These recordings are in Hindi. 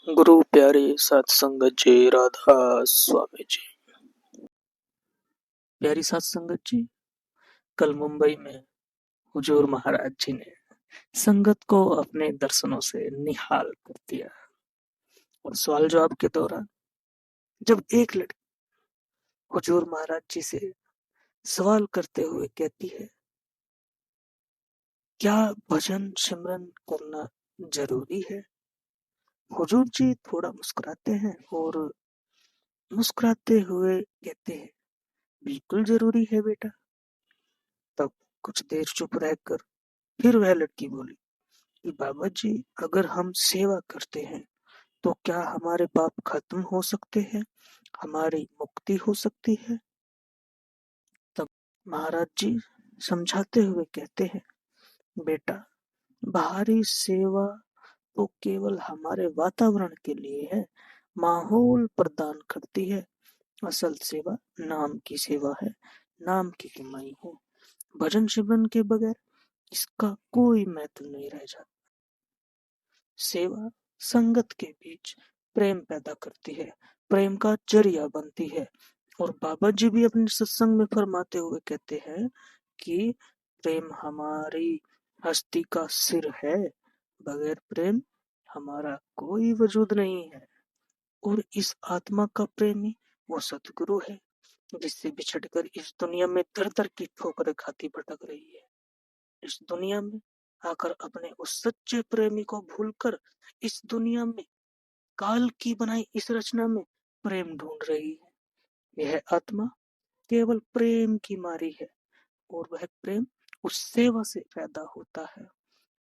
गुरु प्यारे सत्संगत जी, राधा स्वामी जी। प्यारी सत्संगत जी, कल मुंबई में हुजूर महाराज जी ने संगत को अपने दर्शनों से निहाल कर दिया। और सवाल जवाब के दौरान जब एक लड़की हुजूर महाराज जी से सवाल करते हुए कहती है, क्या भजन सिमरन करना जरूरी है? हुजूर जी थोड़ा मुस्कुराते हैं और मुस्कुराते हुए कहते हैं, बिल्कुल जरूरी है बेटा। तब कुछ देर चुप रहकर फिर वह लड़की बोली कि बाबा जी, अगर हम सेवा करते हैं तो क्या हमारे पाप खत्म हो सकते हैं, हमारी मुक्ति हो सकती है? तब महाराज जी समझाते हुए कहते हैं, बेटा, बाहरी सेवा तो केवल हमारे वातावरण के लिए है, माहौल प्रदान करती है। असल सेवा नाम की सेवा है, नाम की कमाई है। भजन सिमरन के बगैर इसका कोई महत्व नहीं रह जाता। सेवा संगत के बीच प्रेम पैदा करती है, प्रेम का जरिया बनती है। और बाबा जी भी अपने सत्संग में फरमाते हुए कहते हैं कि प्रेम हमारी हस्ती का सिर है, बगैर प्रेम हमारा कोई वजूद नहीं है। और इस आत्मा का प्रेमी वो सतगुरु है जिससे बिछड़कर इस दुनिया में दर दर की ठोकरें खाती भटक रही है। इस दुनिया में आकर अपने उस सच्चे प्रेमी को भूलकर इस दुनिया में काल की बनाई इस रचना में प्रेम ढूंढ रही है। यह आत्मा केवल प्रेम की मारी है और वह प्रेम उस सेवा से पैदा होता है।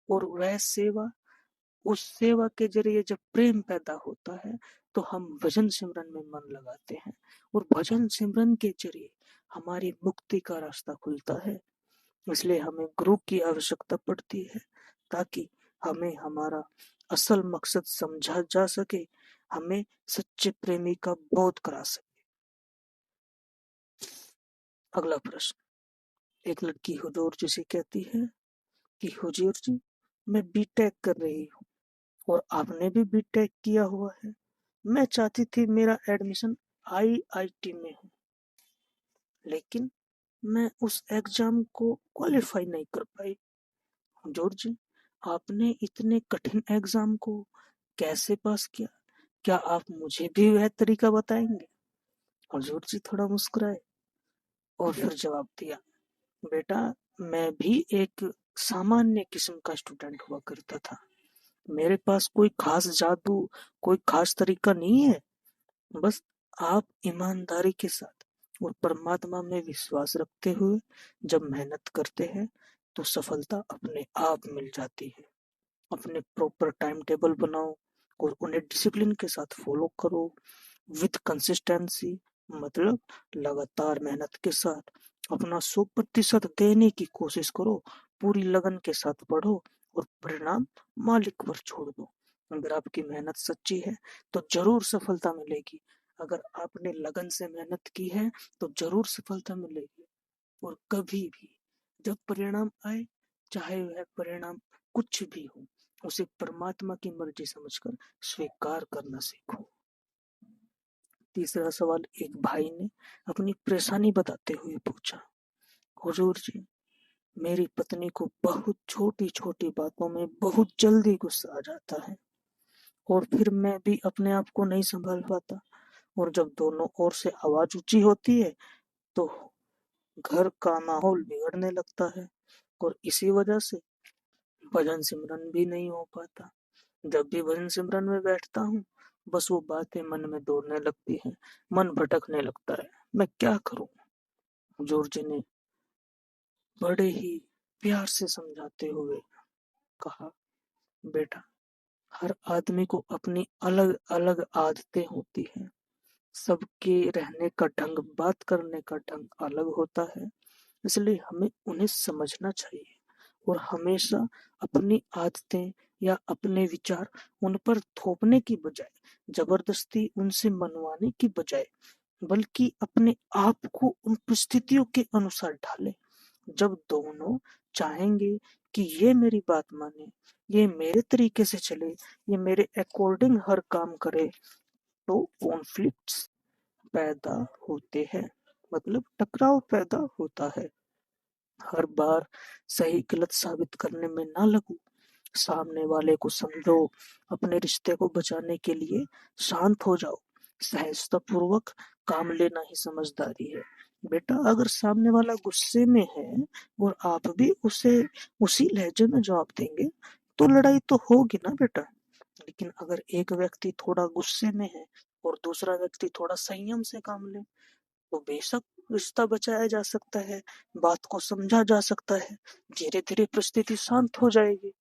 और वह सेवा, उस सेवा के जरिए जब प्रेम पैदा होता है तो हम भजन सिमरन में मन लगाते हैं और भजन सिमरन के जरिए हमारी मुक्ति का रास्ता खुलता है। इसलिए हमें गुरु की आवश्यकता पड़ती है ताकि हमें हमारा असल मकसद समझा जा सके, हमें सच्चे प्रेमी का बोध करा सके। अगला प्रश्न, एक लड़की हुजूर जी से कहती है कि हुजूर जी, मैं बीटेक कर रही हूँ और आपने भी बीटेक किया हुआ है। मैं चाहती थी मेरा एडमिशन आईआईटी में हो, लेकिन मैं उस एग्जाम को क्वालिफाई नहीं कर पाई। हुजूर जी, आपने इतने कठिन एग्जाम को कैसे पास किया? क्या आप मुझे भी वह तरीका बताएंगे? हुजूर जी थोड़ा मुस्कुराए और फिर जवाब दिया, बेटा, मैं भी एक सामान्य किस्म का स्टूडेंट हुआ करता था। मेरे पास कोई खास जादू, कोई खास तरीका नहीं है। बस आप ईमानदारी के साथ और परमात्मा में विश्वास रखते हुए जब मेहनत करते हैं तो सफलता अपने आप मिल जाती है। अपने प्रॉपर टाइम टेबल बनाओ और उन्हें डिसिप्लिन के साथ फॉलो करो, विद कंसिस्टेंसी, मतलब लगातार मेहनत के साथ अपना 100% देने की कोशिश करो, पूरी लगन के साथ पढ़ो और परिणाम मालिक पर छोड़ दो। अगर आपकी मेहनत सच्ची है तो जरूर सफलता मिलेगी। अगर आपने लगन से मेहनत की है तो जरूर सफलता मिलेगी। और कभी भी जब परिणाम आए, चाहे वह परिणाम कुछ भी हो, उसे परमात्मा की मर्जी समझकर स्वीकार करना सीखो। तीसरा सवाल, एक भाई ने अपनी परेशानी बताते हुए पूछा, हुजूर जी, मेरी पत्नी को बहुत छोटी छोटी बातों में बहुत जल्दी गुस्सा आ जाता है और फिर मैं भी अपने आप को नहीं संभाल पाता, और जब दोनों ओर से आवाज ऊंची होती है तो घर का माहौल बिगड़ने लगता है और इसी वजह से भजन सिमरन भी नहीं हो पाता। जब भी भजन सिमरन में बैठता हूँ, बस वो बातें मन में दौड़ने लगती हैं, मन भटकने लगता है। मैं क्या करूं? हुजूर जी ने बड़े ही प्यार से समझाते हुए कहा, बेटा, हर आदमी को अपनी अलग अलग आदतें होती हैं। सबके रहने का ढंग, बात करने का ढंग अलग होता है। इसलिए हमें उन्हें समझना चाहिए और हमेशा अपनी आदतें या अपने विचार उन पर थोपने की बजाय, जबरदस्ती उनसे मनवाने की बजाय, बल्कि अपने आप को उन परिस्थितियों के अनुसार ढालें। जब दोनों चाहेंगे कि ये मेरी बात माने, ये मेरे तरीके से चले, ये मेरे अकॉर्डिंग हर काम करे, तो कॉन्फ्लिक्ट्स पैदा होते हैं, मतलब टकराव पैदा होता है। हर बार सही गलत साबित करने में ना लगो, सामने वाले को समझो, अपने रिश्ते को बचाने के लिए शांत हो जाओ। सहजता पूर्वक काम लेना ही समझदारी है। बेटा अगर सामने वाला गुस्से में है और आप भी उसे उसी लहजे में जवाब देंगे तो लड़ाई तो होगी ना बेटा। लेकिन अगर एक व्यक्ति थोड़ा गुस्से में है और दूसरा व्यक्ति थोड़ा संयम से काम ले तो बेशक रिश्ता बचाया जा सकता है, बात को समझा जा सकता है, धीरे धीरे परिस्थिति शांत हो जाएगी।